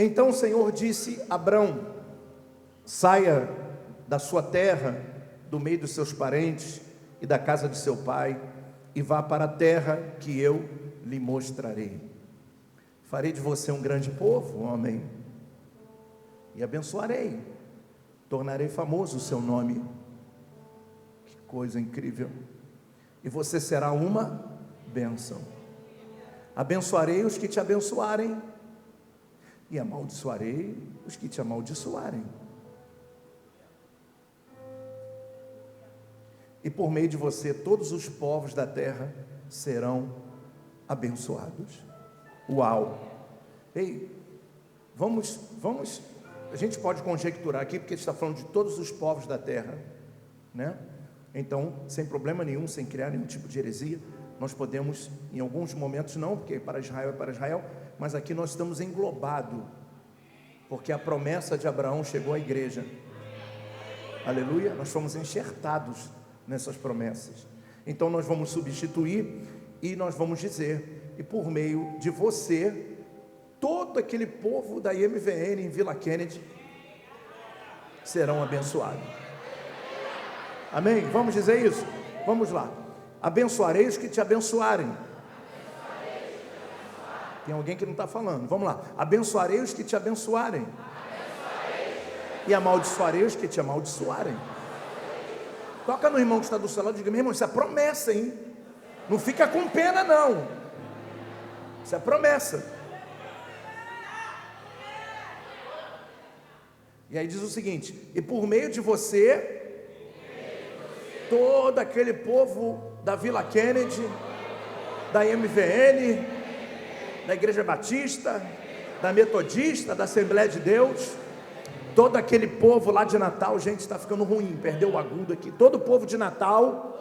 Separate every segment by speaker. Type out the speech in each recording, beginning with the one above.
Speaker 1: Então o Senhor disse a Abrão: saia da sua terra, do meio dos seus parentes e da casa de seu pai, e vá para a terra que eu lhe mostrarei. Farei de você um grande povo, homem, e abençoarei, tornarei famoso o seu nome. Que coisa incrível! E você será uma bênção. Abençoarei os que te abençoarem, e amaldiçoarei os que te amaldiçoarem. E por meio de você, todos os povos da terra serão abençoados. Uau! Ei, vamos, a gente pode conjecturar aqui, porque ele está falando de todos os povos da terra, né? Então, sem problema nenhum, sem criar nenhum tipo de heresia, nós podemos, em alguns momentos não, porque para Israel é para Israel, mas aqui nós estamos englobados, porque a promessa de Abraão chegou à igreja. Aleluia! Nós fomos enxertados nessas promessas. Então nós vamos substituir e nós vamos dizer: e por meio de você, todo aquele povo da IMVN em Vila Kennedy serão abençoados. Amém? Vamos dizer isso? Vamos lá. Abençoarei os que te abençoarem. Tem alguém que não está falando. Vamos lá. Abençoarei os que te abençoarem. E amaldiçoarei os que te amaldiçoarem. Toca no irmão que está do seu lado e diga: meu irmão, isso é promessa, hein? Não fica com pena, não. Isso é promessa. E aí diz o seguinte: e por meio de você, todo aquele povo da Vila Kennedy, da MVN, da Igreja Batista, da Metodista, da Assembleia de Deus, todo aquele povo lá de Natal, gente, está ficando ruim, perdeu o agudo aqui. Todo o povo de Natal,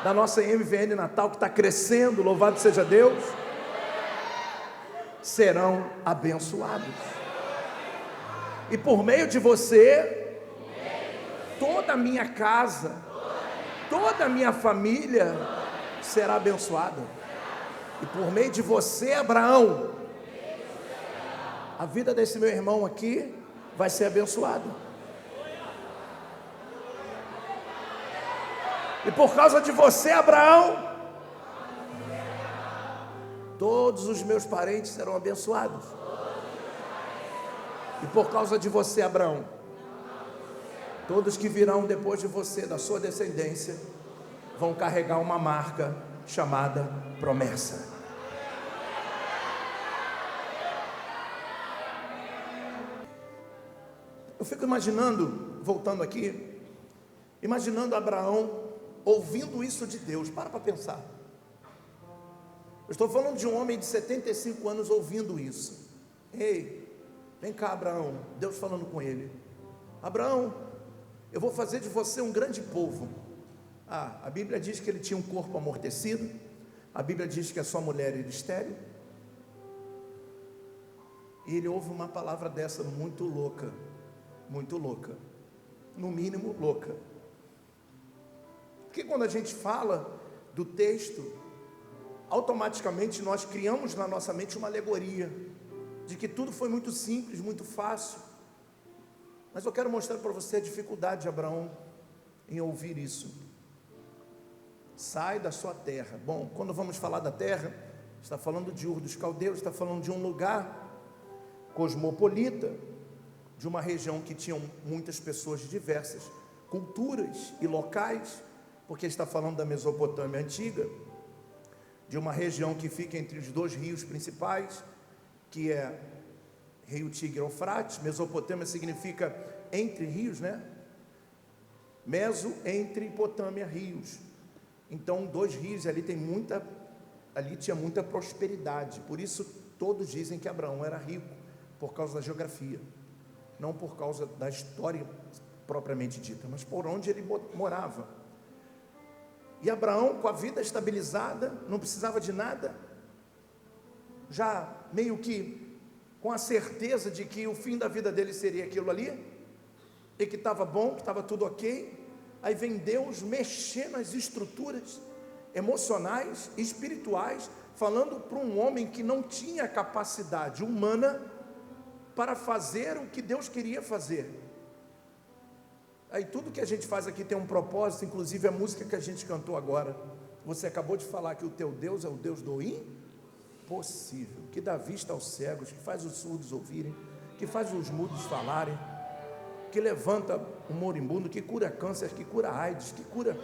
Speaker 1: da nossa MVN Natal, que está crescendo, louvado seja Deus, serão abençoados. E por meio de você, toda a minha casa, toda a minha família será abençoada. E por meio de você, Abraão, a vida desse meu irmão aqui vai ser abençoada. E por causa de você, Abraão, todos os meus parentes serão abençoados. E por causa de você, Abraão, todos que virão depois de você, da sua descendência, vão carregar uma marca chamada promessa. Eu fico imaginando, voltando aqui, imaginando Abraão ouvindo isso de Deus. Para pensar. Eu estou falando de um homem de 75 anos ouvindo isso. Ei, vem cá, Abraão. Deus falando com ele: Abraão, eu vou fazer de você um grande povo. A Bíblia diz que ele tinha um corpo amortecido. A Bíblia diz que a sua mulher era estéril. E ele ouve uma palavra dessa muito louca. Muito louca. No mínimo louca. Porque quando a gente fala do texto, automaticamente nós criamos na nossa mente uma alegoria de que tudo foi muito simples, muito fácil. Mas eu quero mostrar para você a dificuldade de Abraão em ouvir isso. Sai da sua terra. Bom, quando vamos falar da terra, está falando de Ur dos Caldeus, está falando de um lugar cosmopolita, de uma região que tinham muitas pessoas de diversas culturas e locais, porque está falando da Mesopotâmia antiga, de uma região que fica entre os dois rios principais, que é Rio Tigre e Eufrates. Mesopotâmia significa entre rios, né? Meso, entre, Potâmia, rios. Então, dois rios, ali tinha muita prosperidade. Por isso, todos dizem que Abraão era rico, por causa da geografia. Não por causa da história propriamente dita, mas por onde ele morava. E Abraão, com a vida estabilizada, não precisava de nada, já meio que com a certeza de que o fim da vida dele seria aquilo ali, e que estava bom, que estava tudo ok. Aí vem Deus mexer nas estruturas emocionais, espirituais, falando para um homem que não tinha capacidade humana para fazer o que Deus queria fazer. Aí tudo que a gente faz aqui tem um propósito, inclusive a música que a gente cantou agora. Você acabou de falar que o teu Deus é o Deus do impossível, que dá vista aos cegos, que faz os surdos ouvirem, que faz os mudos falarem, que levanta o moribundo, que cura câncer, que cura AIDS, que cura...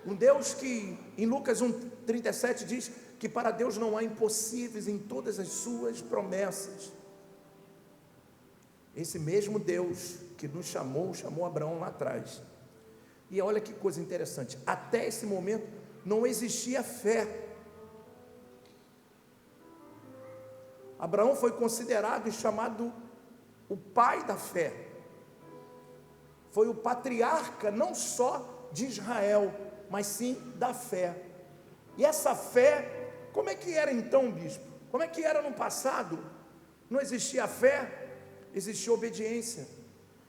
Speaker 1: Um Deus que em Lucas 1,37 diz que para Deus não há impossíveis em todas as suas promessas. Esse mesmo Deus que nos chamou Abraão lá atrás. E olha que coisa interessante, até esse momento não existia fé. Abraão foi considerado e chamado o pai da fé. Foi o patriarca não só de Israel, mas sim da fé. E essa fé, como é que era então, bispo? Como é que era no passado? Não existia fé, existia obediência.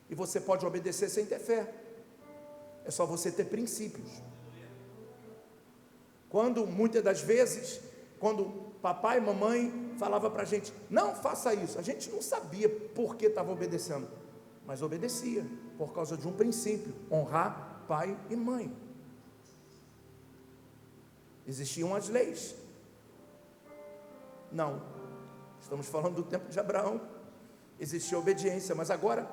Speaker 1: E você pode obedecer sem ter fé. É só você ter princípios. Quando, muitas das vezes, quando papai e mamãe falava para a gente, não faça isso, a gente não sabia por que estava obedecendo, mas obedecia, por causa de um princípio, honrar pai e mãe. Existiam as leis? Não, estamos falando do tempo de Abraão, existia obediência, mas agora,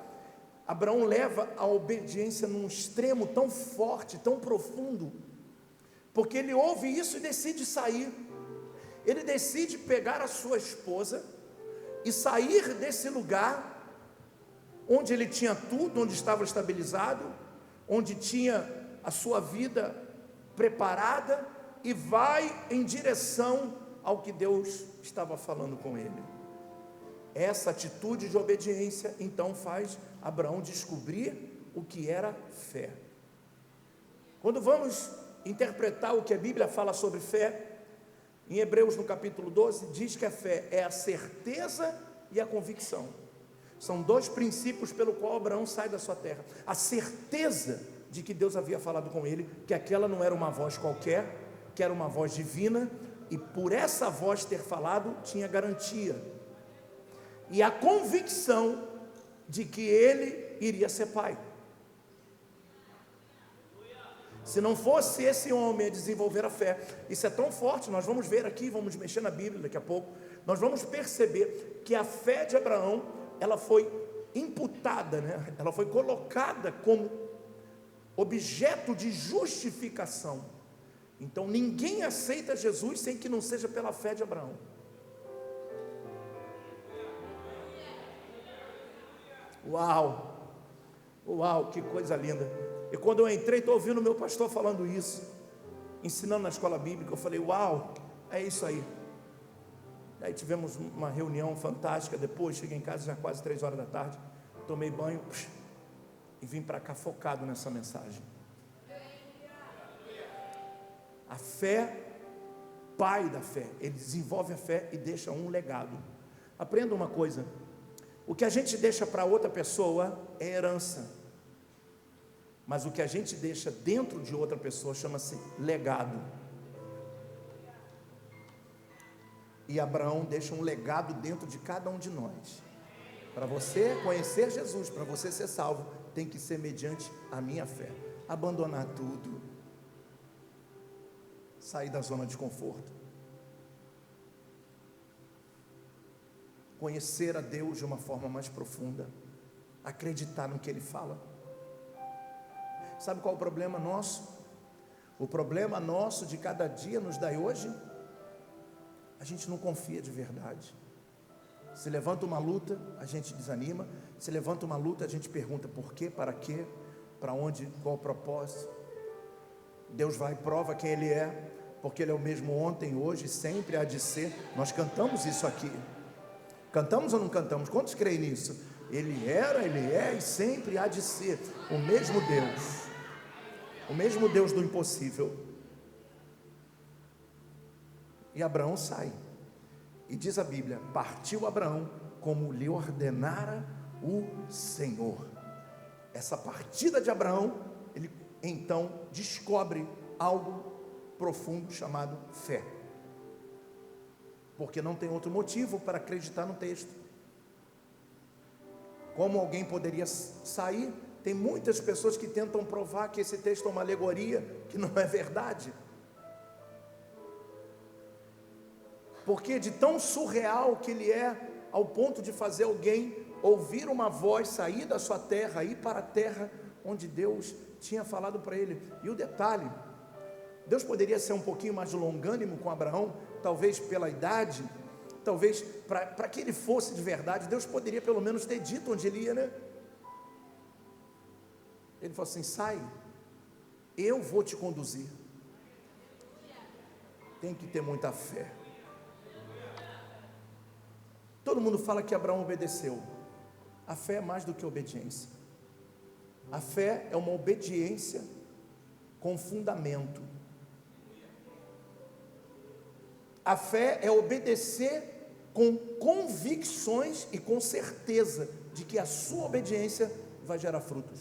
Speaker 1: Abraão leva a obediência num extremo tão forte, tão profundo, porque ele ouve isso e decide sair. Ele decide pegar a sua esposa e sair desse lugar onde ele tinha tudo, onde estava estabilizado, onde tinha a sua vida preparada, e vai em direção ao que Deus estava falando com ele. Essa atitude de obediência então faz Abraão descobrir o que era fé. Quando vamos interpretar o que a Bíblia fala sobre fé, em Hebreus no capítulo 12, diz que a fé é a certeza e a convicção. São dois princípios pelo qual Abraão sai da sua terra. A certeza de que Deus havia falado com ele, que aquela não era uma voz qualquer, que era uma voz divina, e por essa voz ter falado, tinha garantia. E a convicção de que ele iria ser pai. Se não fosse esse homem a desenvolver a fé, isso é tão forte, nós vamos ver aqui, vamos mexer na Bíblia daqui a pouco, nós vamos perceber que a fé de Abraão, ela foi imputada, né? Ela foi colocada como objeto de justificação. Então ninguém aceita Jesus sem que não seja pela fé de Abraão. Uau, uau, que coisa linda. E quando eu entrei, estou ouvindo o meu pastor falando isso, ensinando na escola bíblica, eu falei, uau, é isso aí. Aí tivemos uma reunião fantástica, depois cheguei em casa já quase 3 horas da tarde, tomei banho e vim para cá focado nessa mensagem. A fé, pai da fé, ele desenvolve a fé e deixa um legado. Aprenda uma coisa, o que a gente deixa para outra pessoa é herança. Mas o que a gente deixa dentro de outra pessoa chama-se legado. E Abraão deixa um legado dentro de cada um de nós. Para você conhecer Jesus, para você ser salvo, tem que ser mediante a minha fé. Abandonar tudo. Sair da zona de conforto. Conhecer a Deus de uma forma mais profunda. Acreditar no que Ele fala. Sabe qual é o problema nosso? O problema nosso de cada dia nos dai hoje, a gente não confia de verdade. Se levanta uma luta, a gente desanima. Se levanta uma luta, a gente pergunta por quê, para quê, para onde, qual o propósito. Deus vai e prova quem Ele é, porque Ele é o mesmo ontem, hoje, sempre há de ser. Nós cantamos isso aqui. Cantamos ou não cantamos? Quantos creem nisso? Ele era, Ele é e sempre há de ser o mesmo Deus. O mesmo Deus do impossível. E Abraão sai. E diz a Bíblia, partiu Abraão como lhe ordenara o Senhor. Essa partida de Abraão, ele então descobre algo profundo chamado fé. porque não tem outro motivo para acreditar no texto. Como alguém poderia sair? Tem muitas pessoas que tentam provar que esse texto é uma alegoria, que não é verdade. Porque de tão surreal que ele é, ao ponto de fazer alguém ouvir uma voz, sair da sua terra, ir para a terra onde Deus tinha falado para ele. E o detalhe, Deus poderia ser um pouquinho mais longânimo com Abraão, talvez pela idade, talvez para que ele fosse de verdade, Deus poderia pelo menos ter dito onde ele ia, né? Ele falou assim: sai, eu vou te conduzir. Tem que ter muita fé. Todo mundo fala que Abraão obedeceu. A fé é mais do que obediência. A fé é uma obediência com fundamento. A fé é obedecer com convicções e com certeza de que a sua obediência vai gerar frutos.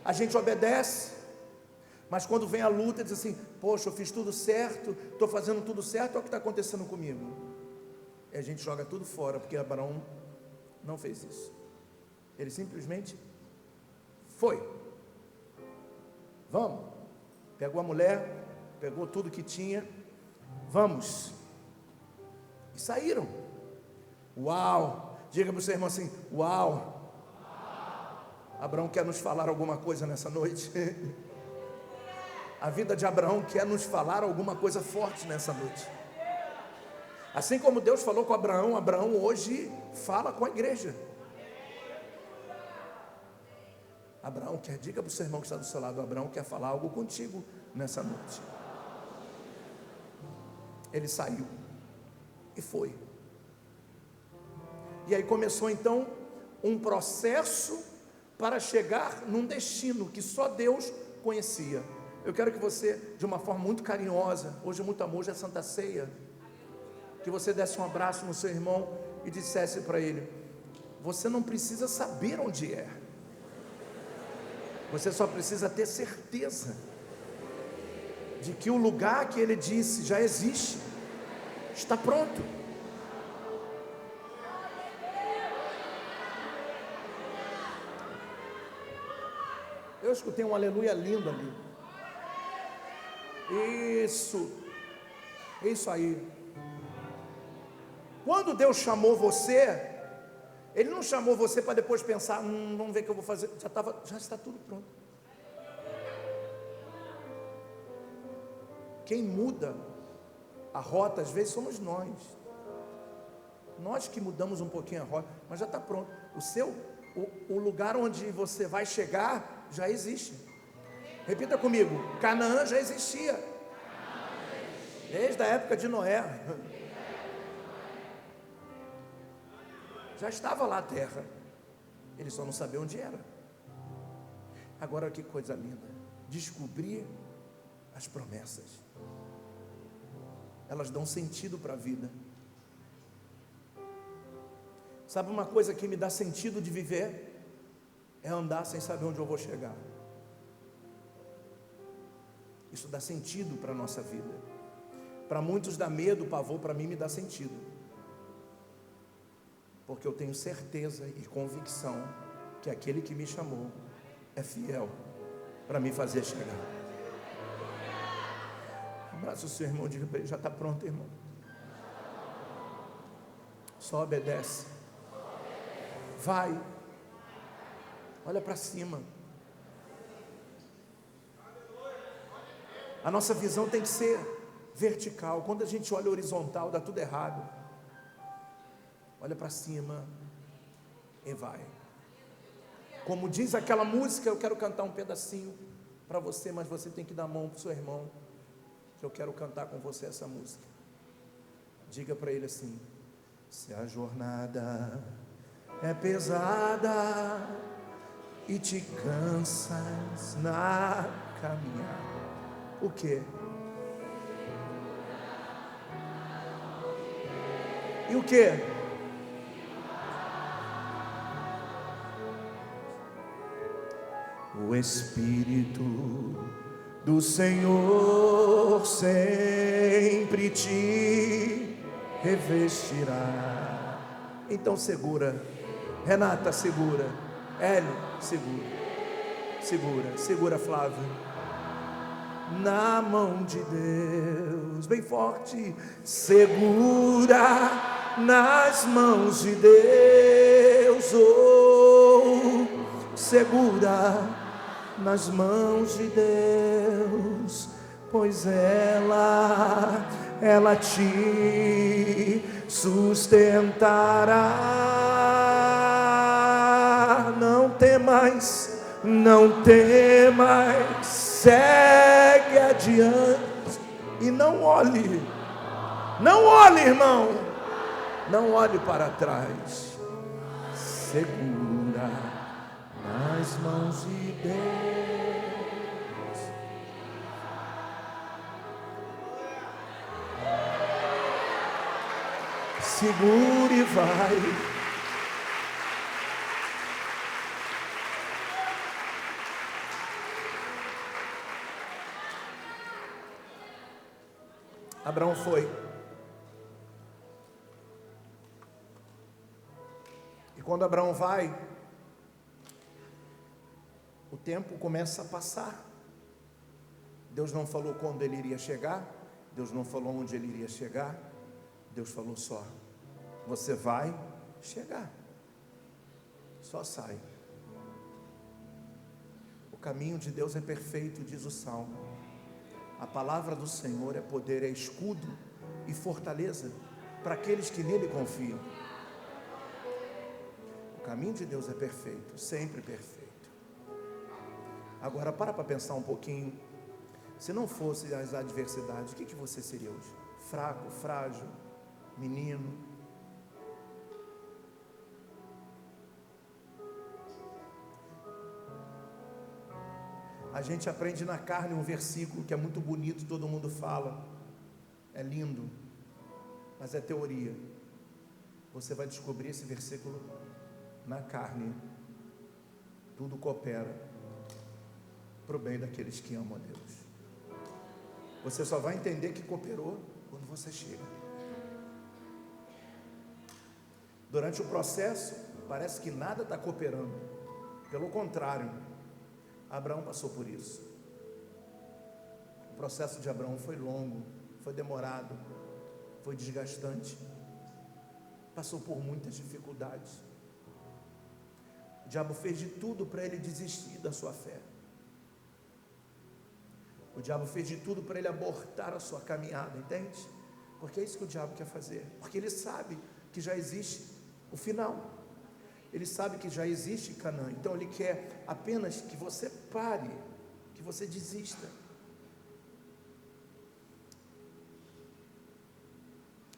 Speaker 1: A gente obedece, mas quando vem a luta, diz assim: poxa, eu fiz tudo certo, estou fazendo tudo certo, olha o que está acontecendo comigo. E a gente joga tudo fora, porque Abraão não fez isso. Ele simplesmente foi. Vamos. Pegou a mulher, pegou tudo que tinha, vamos. E saíram. Uau! Diga para o seu irmão assim: uau! Abraão quer nos falar alguma coisa nessa noite. A vida de Abraão quer nos falar alguma coisa forte nessa noite. Assim como Deus falou com Abraão, Abraão hoje fala com a igreja. Abraão quer, diga para o seu irmão que está do seu lado, Abraão quer falar algo contigo nessa noite. Ele saiu e foi. E aí começou então um processo para chegar num destino que só Deus conhecia. Eu quero que você, de uma forma muito carinhosa, hoje muito amor, hoje é Santa Ceia, que você desse um abraço no seu irmão e dissesse para ele: você não precisa saber onde é, você só precisa ter certeza de que o lugar que ele disse já existe, está pronto. Eu escutei um aleluia lindo ali. Isso aí. Quando Deus chamou você, Ele não chamou você para depois pensar: vamos ver o que eu vou fazer. Já está tudo pronto. Quem muda a rota às vezes somos nós. Nós que mudamos um pouquinho a rota, mas já está pronto. O lugar onde você vai chegar já existe. Repita comigo: Canaã já existia. Desde a época de Noé. Já estava lá a terra. Ele só não sabia onde era. Agora que coisa linda. Descobrir as promessas. Elas dão sentido para a vida. Sabe uma coisa que me dá sentido de viver? É andar sem saber onde eu vou chegar. Isso dá sentido para a nossa vida. Para muitos dá medo, pavor, para mim me dá sentido. Porque eu tenho certeza e convicção que aquele que me chamou é fiel para me fazer chegar. Abraça o seu irmão e diga para ele: já está pronto, irmão. Só obedece. Vai. Olha para cima. A nossa visão tem que ser vertical. Quando a gente olha horizontal, dá tudo errado. Olha para cima e vai. Como diz aquela música, eu quero cantar um pedacinho para você, mas você tem que dar a mão para o seu irmão, que eu quero cantar com você essa música. Diga para ele assim: se a jornada é pesada e te cansas na caminhada, o quê? E o quê? O Espírito do Senhor sempre te revestirá. Então segura, Renata, segura, Hélio, segura, Flávio, na mão de Deus, bem forte, segura nas mãos de Deus, oh, segura nas mãos de Deus, pois ela te sustentará. Não temais, segue adiante e não olhe, irmão, não olhe para trás, segura nas mãos de Deus. Segura e vai. Abraão foi. E quando Abraão vai, o tempo começa a passar. Deus não falou quando ele iria chegar, Deus não falou onde ele iria chegar, Deus falou só: você vai chegar, só sai. O caminho de Deus é perfeito, diz o Salmo. A palavra do Senhor é poder, é escudo e fortaleza para aqueles que nele confiam. O caminho de Deus é perfeito, sempre perfeito. Agora para pensar um pouquinho. Se não fosse as adversidades, o que você seria hoje? Fraco, frágil, menino? A gente aprende na carne um versículo que é muito bonito, todo mundo fala, é lindo, mas é teoria. Você vai descobrir esse versículo na carne. Tudo coopera para o bem daqueles que amam a Deus. Você só vai entender que cooperou quando você chega. Durante o processo, parece que nada está cooperando. Pelo contrário, Abraão passou por isso. O processo de Abraão foi longo, foi demorado, foi desgastante. Passou por muitas dificuldades. O diabo fez de tudo para ele desistir da sua fé. O diabo fez de tudo para ele abortar a sua caminhada, entende? Porque é isso que o diabo quer fazer. Porque ele sabe que já existe o final. Ele sabe que já existe Canaã. Então ele quer apenas que você pare, que você desista.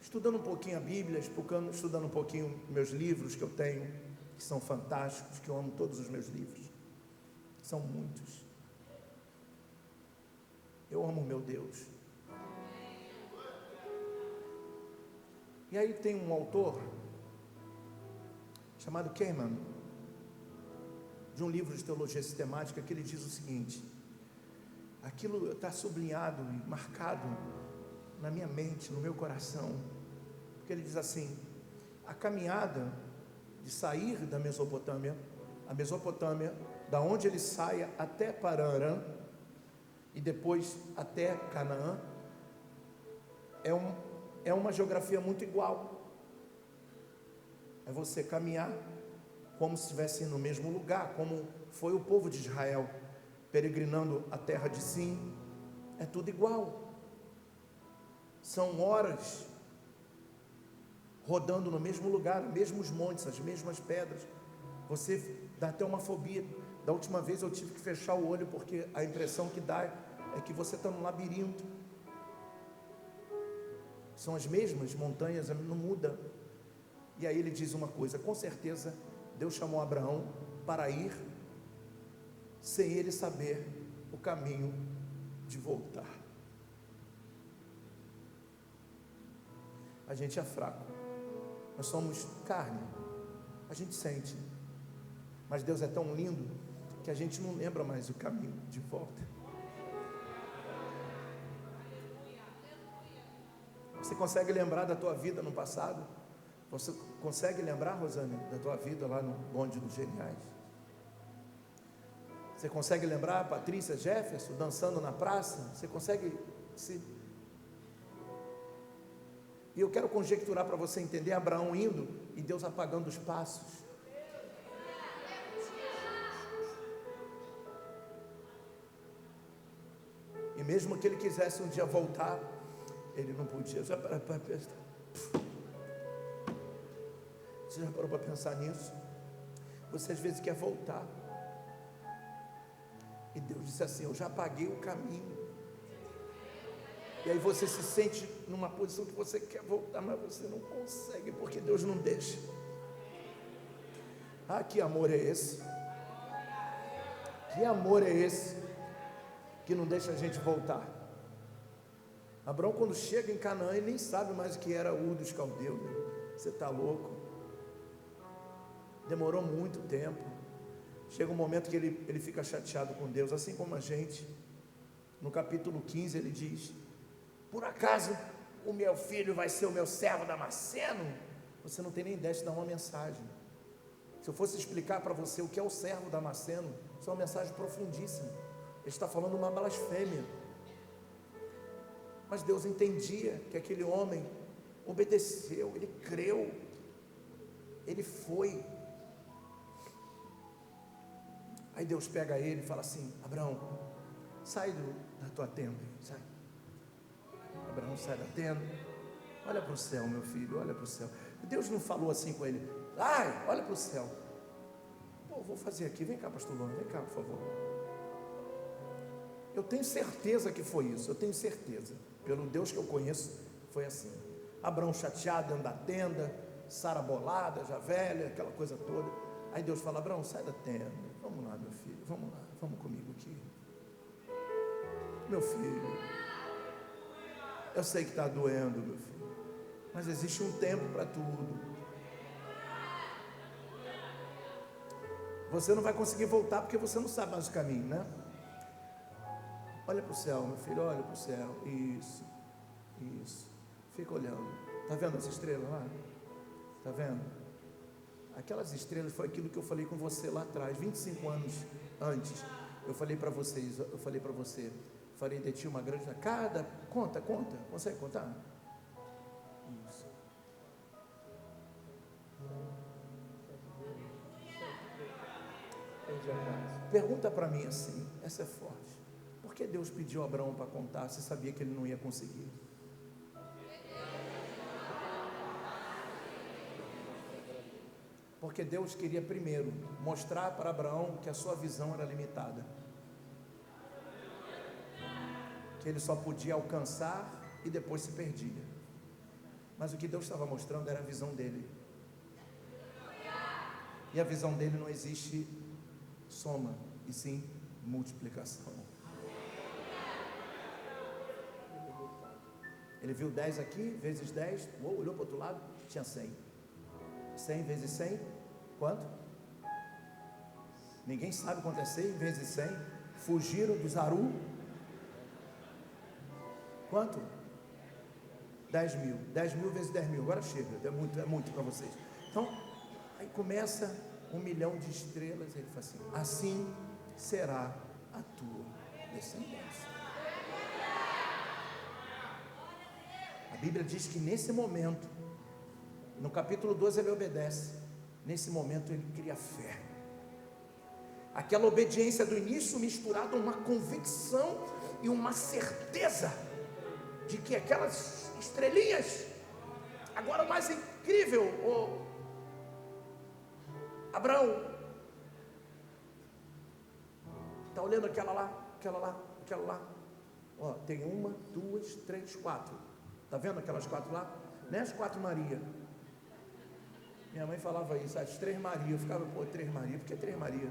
Speaker 1: Estudando um pouquinho a Bíblia, estudando um pouquinho meus livros que eu tenho, que são fantásticos, que eu amo todos os meus livros. São muitos. Eu amo meu Deus. E aí tem um autor chamado Kahneman, de um livro de teologia sistemática, que ele diz o seguinte: aquilo está sublinhado e marcado na minha mente, no meu coração, porque ele diz assim: a caminhada de sair da Mesopotâmia, a Mesopotâmia, da onde ele saia até Paran e depois até Canaã, é uma geografia muito igual. É você caminhar como se estivesse no mesmo lugar, como foi o povo de Israel, peregrinando a terra de Sim. É tudo igual. São horas rodando no mesmo lugar, mesmos montes, as mesmas pedras. Você dá até uma fobia. Da última vez eu tive que fechar o olho, porque a impressão que dá é que você está num labirinto. São as mesmas montanhas, não muda. E aí ele diz uma coisa: com certeza Deus chamou Abraão para ir sem ele saber o caminho de voltar. A gente é fraco, nós somos carne, a gente sente, mas Deus é tão lindo que a gente não lembra mais o caminho de volta. Você consegue lembrar da tua vida no passado? Você consegue lembrar, Rosane, da tua vida lá no bonde dos Geniais? Você consegue lembrar Patrícia Jefferson dançando na praça? Você consegue se... E eu quero conjecturar para você entender Abraão indo e Deus apagando os passos. E mesmo que ele quisesse um dia voltar, ele não podia. Você já parou para pensar nisso? Você às vezes quer voltar. E Deus disse assim: eu já apaguei o caminho. E aí você se sente numa posição que você quer voltar, mas você não consegue, porque Deus não deixa. Ah, que amor é esse? Que amor é esse que não deixa a gente voltar? Abraão, quando chega em Canaã, ele nem sabe mais o que era Ur dos Caldeus. Você está louco? Demorou muito tempo. Chega um momento que ele fica chateado com Deus, assim como a gente. No capítulo 15 ele diz: por acaso o meu filho vai ser o meu servo Damasceno? Você não tem nem ideia de dar uma mensagem. Se eu fosse explicar para você o que é o servo Damasceno, isso é uma mensagem profundíssima. Ele está falando uma blasfêmia. Mas Deus entendia que aquele homem obedeceu, ele creu, ele foi. Aí Deus pega ele e fala assim: Abraão, sai da tua tenda, sai. Abraão sai da tenda, olha para o céu, meu filho, olha para o céu. Deus não falou assim com ele: ai, olha para o céu. Pô, vou fazer aqui, vem cá, pastor Luan, vem cá, por favor. Eu tenho certeza que foi isso, eu tenho certeza, pelo Deus que eu conheço, foi assim. Abraão chateado dentro da tenda, Sara bolada, já velha, aquela coisa toda. Aí Deus fala: Abraão, sai da tenda, vamos lá, meu filho, vamos lá, vamos comigo aqui. Meu filho, eu sei que está doendo, meu filho, mas existe um tempo para tudo. Você não vai conseguir voltar porque você não sabe mais o caminho, né? Olha para o céu, meu filho, olha para o céu. Isso, isso. Fica olhando. Está vendo essa estrela lá? Está vendo? Aquelas estrelas foi aquilo que eu falei com você lá atrás, 25 anos antes. Eu falei para vocês, farei de ti uma grande... Conta, consegue contar? Isso. Pergunta para mim assim, essa é forte. Por que Deus pediu a Abraão para contar, se sabia que ele não ia conseguir? Porque Deus queria primeiro mostrar para Abraão que a sua visão era limitada, que ele só podia alcançar e depois se perdia. Mas o que Deus estava mostrando era a visão dele, e a visão dele não existe soma, e sim multiplicação. Ele viu 10 aqui, vezes 10, olhou para o outro lado, tinha 100. 100 vezes 100, quanto? Ninguém sabe quanto é 100 vezes 100. Fugiram do Zaru. Quanto? 10 mil. 10 mil vezes 10 mil, agora chega, é muito para vocês. Então, aí começa 1 milhão de estrelas, ele fala assim: assim será a tua descendência. A Bíblia diz que nesse momento, no capítulo 12 ele obedece, nesse momento ele cria fé, aquela obediência do início misturada a uma convicção e uma certeza de que aquelas estrelinhas, agora o mais incrível, Abraão, está olhando aquela lá, ó, tem 1, 2, 3, 4, está vendo aquelas 4 lá? Não é as 4 Maria. Minha mãe falava isso, as 3 Maria. Eu ficava, 3 Maria, por que 3 Maria?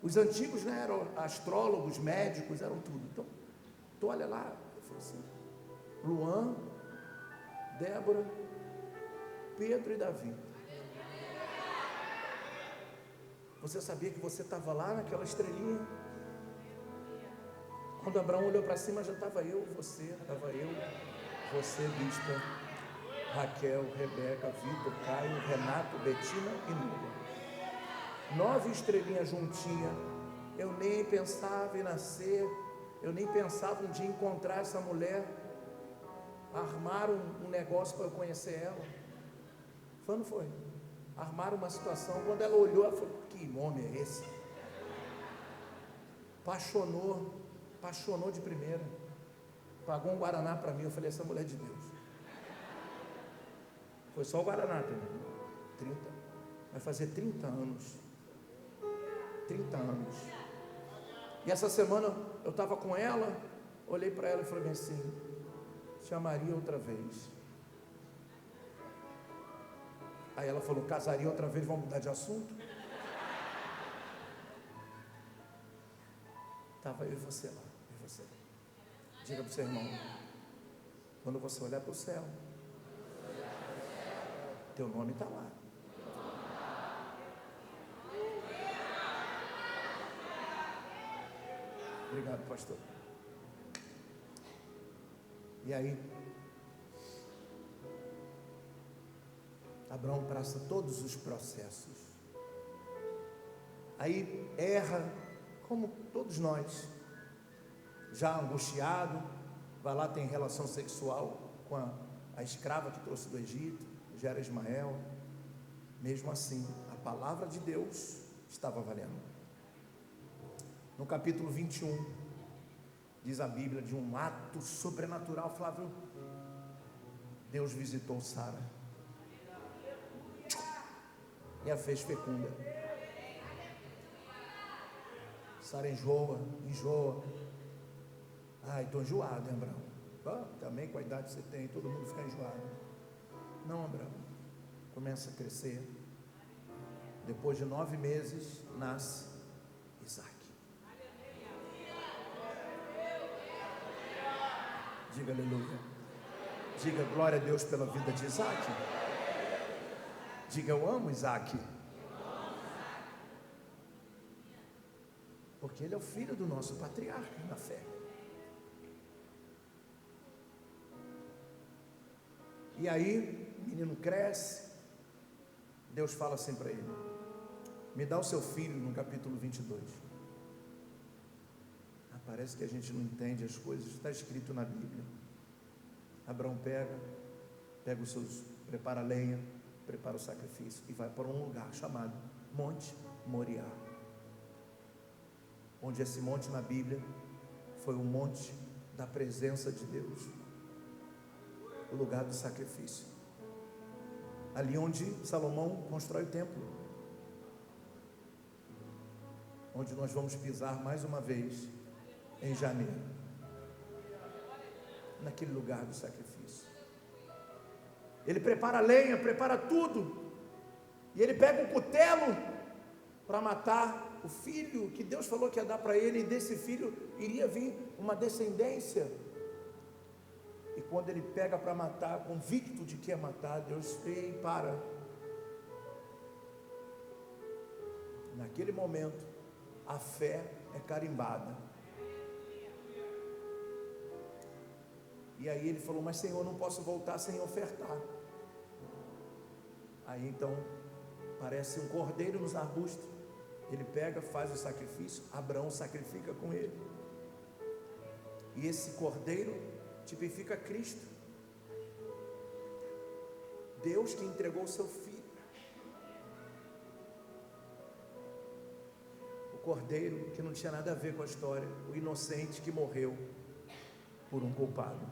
Speaker 1: Os antigos, né, eram astrólogos, médicos, eram tudo. Então, tu olha lá, eu falei assim: Luan, Débora, Pedro e Davi. Você sabia que você estava lá naquela estrelinha? Quando Abraão olhou para cima, já estava você, Bispa, Raquel, Rebeca, Vitor, Caio, Renato, Betina e Nula. 9 estrelinhas juntinhas. Eu nem pensava em nascer, eu nem pensava um dia encontrar essa mulher. Armaram um negócio para eu conhecer ela. Foi ou não foi? Armaram uma situação. Quando ela olhou, ela falou: que homem é esse? Apaixonou de primeira. Pagou um Guaraná para mim. Eu falei: essa mulher é de Deus. Foi só o Guaraná também. 30. Vai fazer 30 anos. 30 anos. E essa semana eu estava com ela, olhei para ela e falei assim: chamaria outra vez. Aí ela falou: casaria outra vez, vamos mudar de assunto? Estava eu e você lá, Diga para o seu irmão: quando você olhar para o céu, teu nome está lá. Obrigado, pastor. E aí, Abraão passa todos os processos. Aí erra, como todos nós, já angustiado, vai lá, tem relação sexual com a escrava que trouxe do Egito, gera Ismael. Mesmo assim, a palavra de Deus estava valendo. No capítulo 21, diz a Bíblia de um ato sobrenatural, Flávio. Deus visitou Sara e a fez fecunda. Sara enjoa. Ai, estou enjoado, hein, Abraão? Também com a idade que você tem, todo mundo fica enjoado. Não, Abraão, começa a crescer. Depois de 9 meses, nasce Isaac. Diga aleluia. Diga glória a Deus pela vida de Isaac. Diga: eu amo Isaac. Porque ele é o filho do nosso patriarca na fé. E aí, o menino cresce. Deus fala assim para ele: me dá o seu filho, no capítulo 22. Parece que a gente não entende as coisas, está escrito na Bíblia. Abraão pega os seus, prepara a lenha, prepara o sacrifício e vai para um lugar chamado Monte Moriá. Onde esse monte na Bíblia foi o monte da presença de Deus, o lugar do sacrifício. Ali onde Salomão constrói o templo, onde nós vamos pisar mais uma vez em janeiro, naquele lugar do sacrifício. Ele prepara a lenha, prepara tudo, e ele pega um cutelo para matar o filho que Deus falou que ia dar para ele, e desse filho iria vir uma descendência. E quando ele pega para matar, convicto de que ia matar, Deus para. Naquele momento, a fé é carimbada. E aí ele falou: mas Senhor, não posso voltar sem ofertar. Aí então parece um cordeiro nos arbustos. Ele pega, faz o sacrifício. Abraão sacrifica com ele. E esse cordeiro tipifica Cristo, Deus que entregou o seu filho. O cordeiro que não tinha nada a ver com a história, o inocente que morreu por um culpado.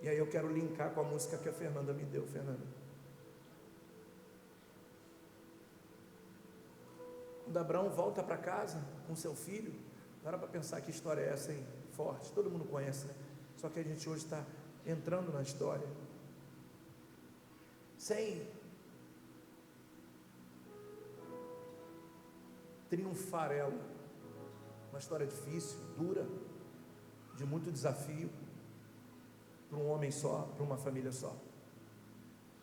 Speaker 1: E aí eu quero linkar com a música que a Fernanda me deu. Fernanda, quando Abraão volta para casa com seu filho, para pensar que história é essa, hein? Forte, todo mundo conhece, né? Só que a gente hoje está entrando na história sem triunfarelo. Uma história difícil, dura, de muito desafio, para um homem só, para uma família só.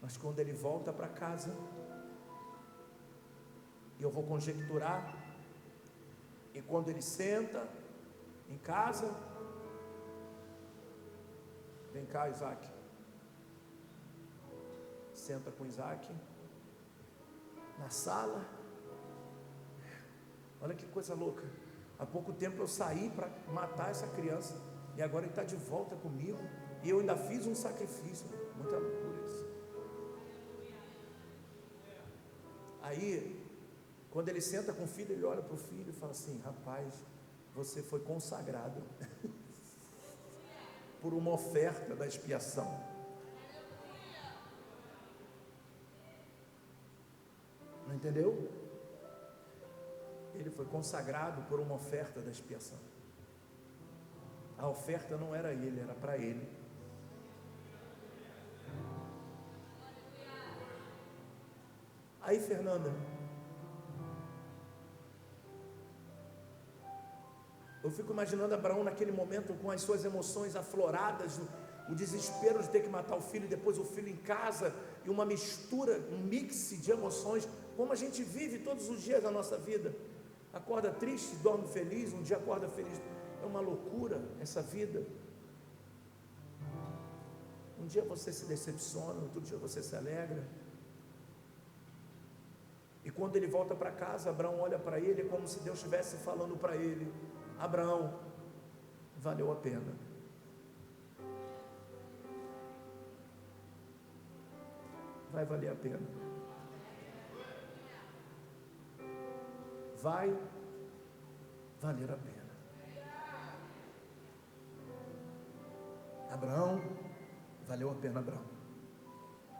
Speaker 1: Mas quando ele volta para casa, e eu vou conjecturar, E quando ele senta em casa, vem cá, Isaac. Senta com Isaac na sala. Olha que coisa louca. Há pouco tempo eu saí para matar essa criança e agora ele está de volta comigo e eu ainda fiz um sacrifício. Muita loucura isso. Aí, quando ele senta com o filho, ele olha para o filho e fala assim: rapaz, você foi consagrado por uma oferta da expiação. Não entendeu? Ele foi consagrado por uma oferta da expiação. A oferta não era ele, era para ele. Aí, Fernanda, eu fico imaginando Abraão naquele momento com as suas emoções afloradas, o desespero de ter que matar o filho, e depois o filho em casa, e uma mistura, um mix de emoções, como a gente vive todos os dias da nossa vida. Acorda triste, dorme feliz, um dia acorda feliz. É uma loucura essa vida. Um dia você se decepciona, outro dia você se alegra. E quando ele volta para casa, Abraão olha para ele, é como se Deus estivesse falando para ele: Abraão, valeu a pena. Vai valer a pena. Vai valer a pena. Abraão, valeu a pena, Abraão.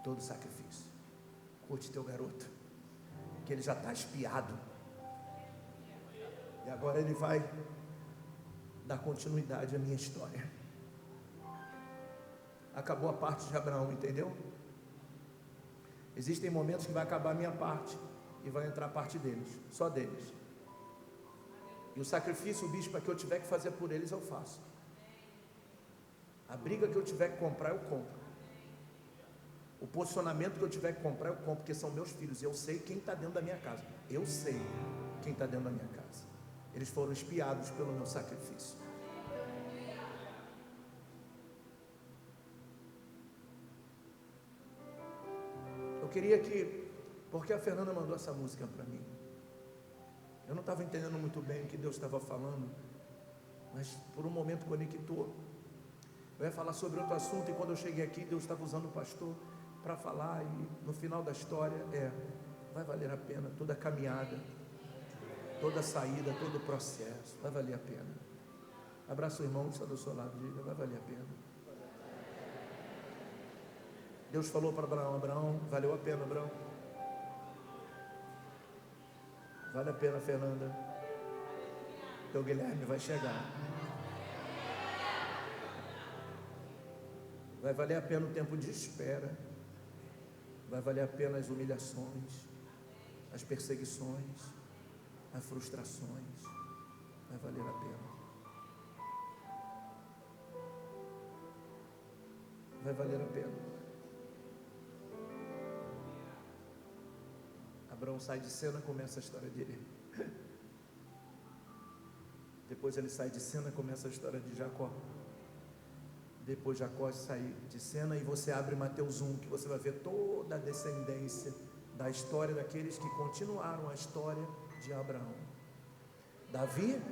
Speaker 1: Todo sacrifício. Curte teu garoto, que ele já está espiado. E agora ele vai dar continuidade à minha história. Acabou a parte de Abraão, entendeu? Existem momentos que vai acabar a minha parte e vai entrar a parte deles, só deles. E o sacrifício, o bispo, que eu tiver que fazer por eles, eu faço. A briga que eu tiver que comprar, eu compro. O posicionamento que eu tiver que comprar, eu compro, porque são meus filhos. Eu sei quem está dentro da minha casa. Eu sei quem está dentro da minha casa. Eles foram espiados pelo meu sacrifício. Eu queria que, porque a Fernanda mandou essa música para mim. Eu não estava entendendo muito bem o que Deus estava falando, mas por um momento conectou. Eu ia falar sobre outro assunto e quando eu cheguei aqui, Deus estava usando o pastor para falar, e no final da história vai valer a pena toda a caminhada, toda a saída, todo o processo, vai valer a pena. Abraça o irmão que está do seu lado, diga: vai valer a pena. Deus falou para Abraão: Abraão, valeu a pena, Abraão. Vale a pena, Fernanda. Teu Guilherme vai chegar. Vai valer a pena o tempo de espera. Vai valer a pena as humilhações, as perseguições, as frustrações. Vai valer a pena. Vai valer a pena. Abraão sai de cena, começa a história dele. Depois ele sai de cena, começa a história de Jacó. Depois Jacó sai de cena e você abre Mateus 1, que você vai ver toda a descendência da história daqueles que continuaram a história de Abraão. Davi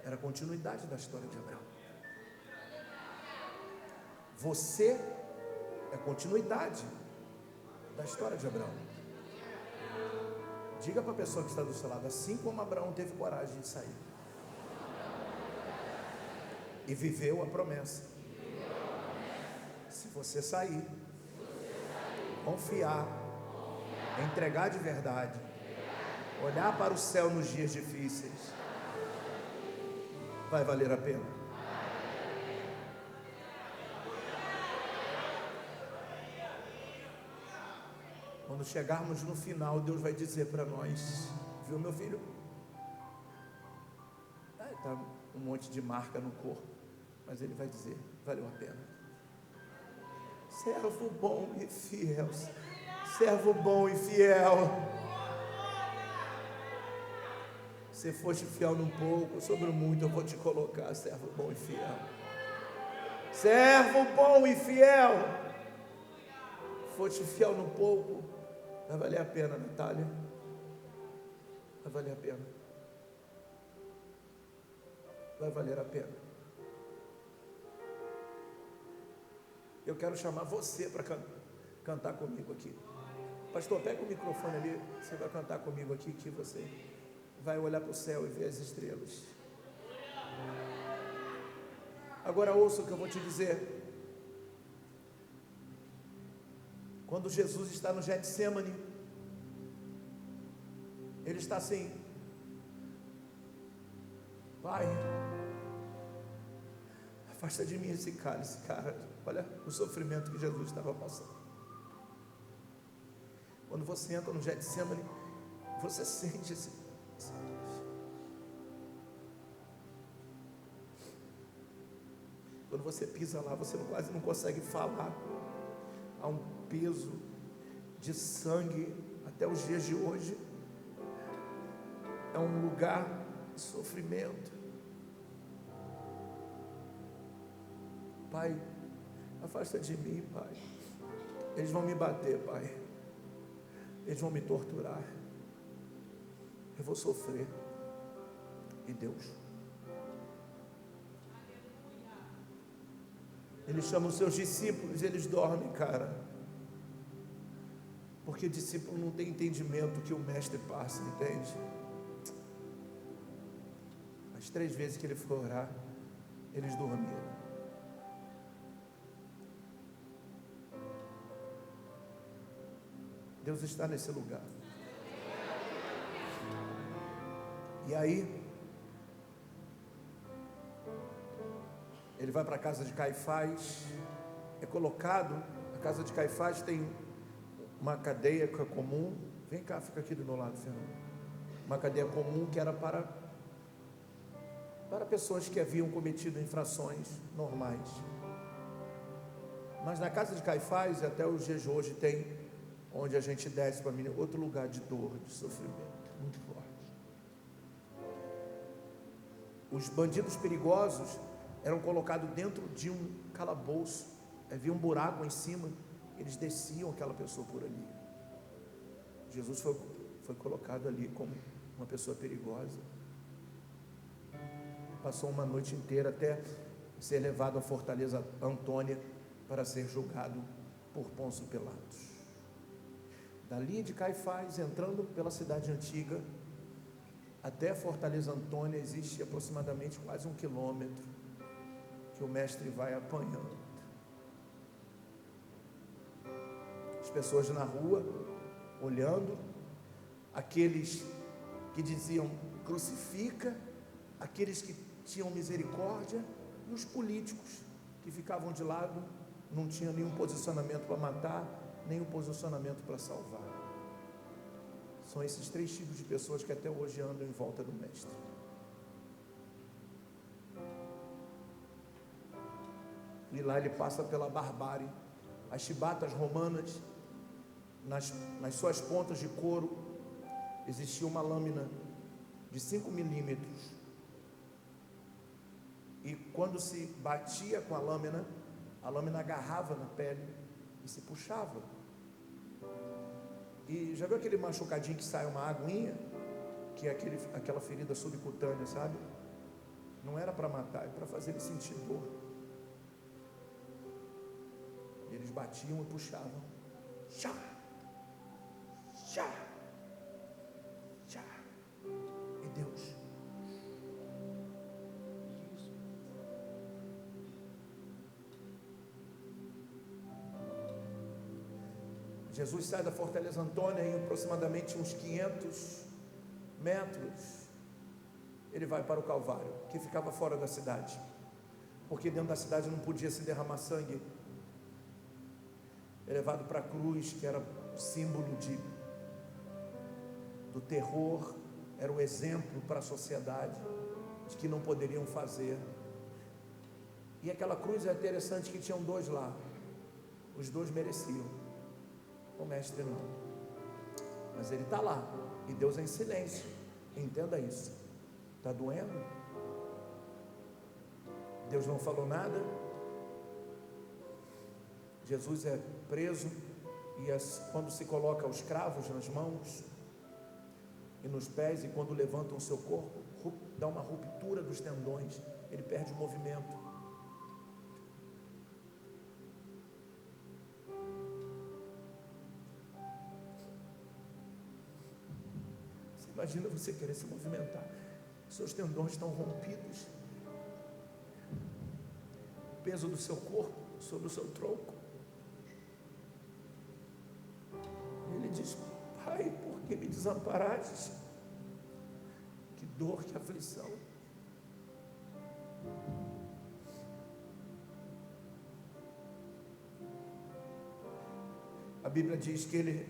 Speaker 1: era a continuidade da história de Abraão. Você é a continuidade da história de Abraão. Diga para a pessoa que está do seu lado: assim como Abraão teve coragem de sair e viveu a promessa, se você sair, confiar, entregar de verdade, olhar para o céu nos dias difíceis, vai valer a pena. Quando chegarmos no final, Deus vai dizer para nós: viu, meu filho? Está um monte de marca no corpo, mas Ele vai dizer: valeu a pena. Servo bom e fiel. Servo bom e fiel. Se foste fiel num pouco, sobre o muito eu vou te colocar, servo bom e fiel. Servo bom e fiel. Foste fiel num pouco, vai valer a pena, Natália. Vai valer a pena. Vai valer a pena. Eu quero chamar você para cantar comigo aqui. Pastor, pega o microfone ali, você vai cantar comigo aqui, que você vai olhar para o céu e ver as estrelas. Agora ouça o que eu vou te dizer. Quando Jesus está no Getsemane, ele está assim: Pai, afasta de mim esse cálice, cara. Olha o sofrimento que Jesus estava passando. Quando você entra no Getsemane, você sente esse. Quando você pisa lá, você quase não consegue falar. Há um peso de sangue até os dias de hoje. É um lugar de sofrimento. Pai, afasta de mim, Pai. Eles vão me bater, Pai. Eles vão me torturar. Eu vou sofrer. E Deus, Ele chama os seus discípulos e eles dormem, cara. Porque discípulo não tem entendimento que o mestre passa, entende? As 3 vezes que ele foi orar, eles dormiram. Deus está nesse lugar. E aí, ele vai para a casa de Caifás, é colocado. A casa de Caifás tem uma cadeia comum. Vem cá, fica aqui do meu lado, Fernando. Uma cadeia comum que era para pessoas que haviam cometido infrações normais. Mas na casa de Caifás, até os dias de hoje, tem onde a gente desce para mim, outro lugar de dor, de sofrimento, muito forte. Os bandidos perigosos eram colocados dentro de um calabouço, havia um buraco em cima, eles desciam aquela pessoa por ali. Jesus foi colocado ali como uma pessoa perigosa. Passou uma noite inteira até ser levado à fortaleza Antônia para ser julgado por Pôncio Pilatos. Dali de Caifás, entrando pela cidade antiga, até a fortaleza Antônia, existe aproximadamente quase 1 quilômetro, que o mestre vai apanhando. As pessoas na rua, olhando, aqueles que diziam crucifica, aqueles que tinham misericórdia, e os políticos que ficavam de lado, não tinham nenhum posicionamento para matar, nenhum posicionamento para salvar. São esses 3 tipos de pessoas que até hoje andam em volta do mestre. E lá ele passa pela barbárie. As chibatas romanas, nas suas pontas de couro, existia uma lâmina de 5 milímetros. E quando se batia com a lâmina agarrava na pele e se puxava. E já viu aquele machucadinho que sai uma aguinha? Que é aquela ferida subcutânea, sabe? Não era para matar, é para fazer ele sentir dor. E eles batiam e puxavam. Chá! Chá! Chá! E Deus. Jesus sai da fortaleza Antônia em aproximadamente uns 500 metros. Ele vai para o Calvário, que ficava fora da cidade, porque dentro da cidade não podia se derramar sangue. É levado para a cruz, que era símbolo do terror, era o exemplo para a sociedade de que não poderiam fazer. E aquela cruz é interessante que tinham 2 lá, os 2 mereciam. O mestre não, mas ele está lá, e Deus é em silêncio, entenda isso. Está doendo? Deus não falou nada? Jesus é preso e quando se coloca os cravos nas mãos e nos pés, e quando levantam o seu corpo, dá uma ruptura dos tendões, ele perde o movimento. Você imagina você querer se movimentar, seus tendões estão rompidos, o peso do seu corpo sobre o seu tronco. Ele diz: Pai, por que me desamparaste? Que dor, que aflição. A Bíblia diz que ele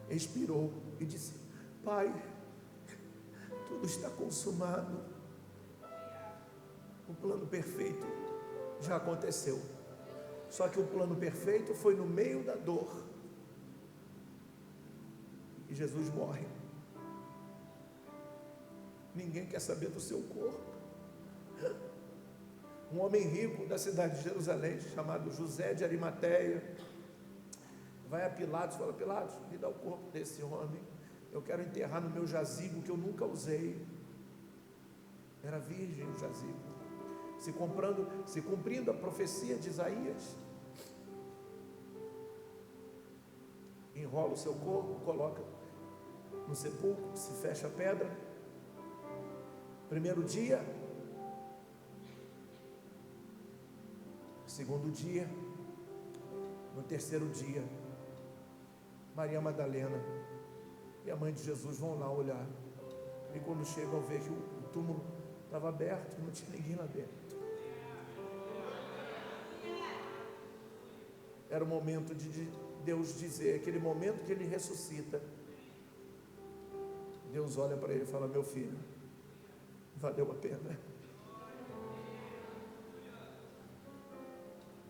Speaker 1: expirou e disse: Pai, tudo está consumado. O plano perfeito já aconteceu. Só que o plano perfeito foi no meio da dor. E Jesus morre. Ninguém quer saber do seu corpo. Um homem rico da cidade de Jerusalém, chamado José de Arimateia, vai a Pilatos e fala: Pilatos, me dá o corpo desse homem, eu quero enterrar no meu jazigo que eu nunca usei. Era virgem o jazigo, se cumprindo a profecia de Isaías. Enrola o seu corpo, coloca no sepulcro, se fecha a pedra. Primeiro dia, segundo dia, no terceiro dia, Maria Madalena e a mãe de Jesus vão lá olhar, e quando chegam, ver que o túmulo estava aberto, não tinha ninguém lá dentro. Era o momento de Deus dizer, aquele momento que ele ressuscita, Deus olha para ele e fala: meu filho, valeu a pena.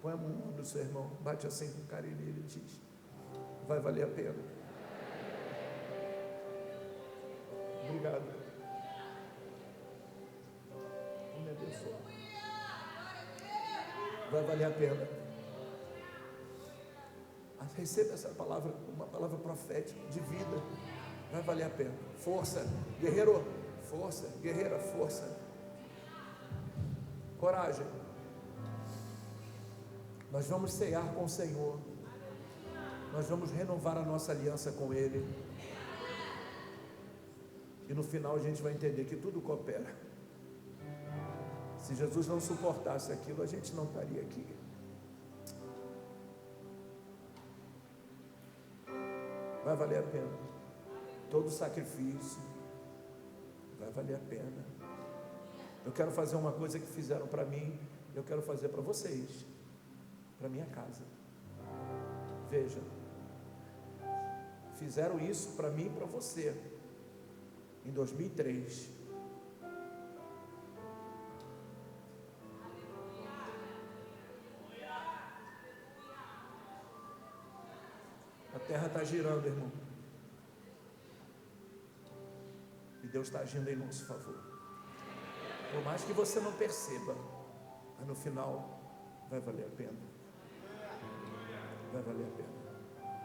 Speaker 1: Põe a mão no seu irmão, bate assim com carinho nele e diz: vai valer a pena. Obrigado. Me abençoe. Vai valer a pena. Receba essa palavra, uma palavra profética de vida. Vai valer a pena. Força, guerreiro. Força, guerreira, força. Coragem. Nós vamos cear com o Senhor. Nós vamos renovar a nossa aliança com Ele. E no final a gente vai entender que tudo coopera. Se Jesus não suportasse aquilo, a gente não estaria aqui. Vai valer a pena. Todo sacrifício vai valer a pena. Eu quero fazer uma coisa que fizeram para mim, eu quero fazer para vocês, para minha casa. Veja, fizeram isso para mim e para você em 2003. A terra está girando, irmão. E Deus está agindo em nosso favor. Por mais que você não perceba, mas no final vai valer a pena. Vai valer a pena.